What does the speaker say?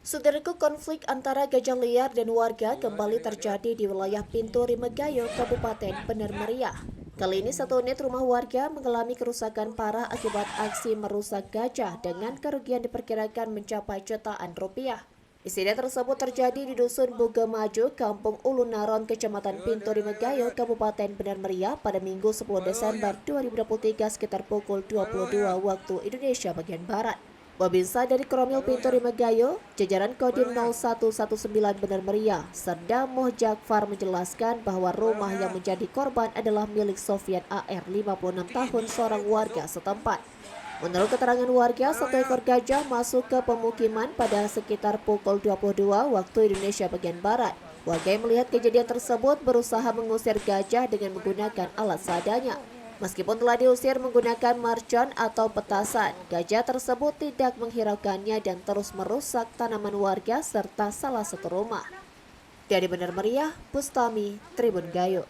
Saudaraku, konflik antara gajah liar dan warga kembali terjadi di wilayah Pintu Rimegayo, Kabupaten Bener Meriah. Kali ini satu unit rumah warga mengalami kerusakan parah akibat aksi merusak gajah dengan kerugian diperkirakan mencapai jutaan rupiah. Insiden tersebut terjadi di Dusun Bugamaju, Kampung Ulu Naron, Kecamatan Pintu Rimegayo, Kabupaten Bener Meriah pada Minggu 10 Desember 2023 sekitar pukul 22 waktu Indonesia bagian Barat. Babinsa dari Kromil Pintu Rimegayo, jajaran Kodim 0119 Bener Meriah, Serda Moh Jakfar menjelaskan bahwa rumah yang menjadi korban adalah milik Sofian AR, 56 tahun, seorang warga setempat. Menurut keterangan warga, satu ekor gajah masuk ke pemukiman pada sekitar pukul 22 waktu Indonesia bagian Barat. Warga yang melihat kejadian tersebut berusaha mengusir gajah dengan menggunakan alat seadanya. Meskipun telah diusir menggunakan mercon atau petasan, gajah tersebut tidak menghiraukannya dan terus merusak tanaman warga serta salah satu rumah. Dari Bener Meriah, Bustami, Tribun Gayo.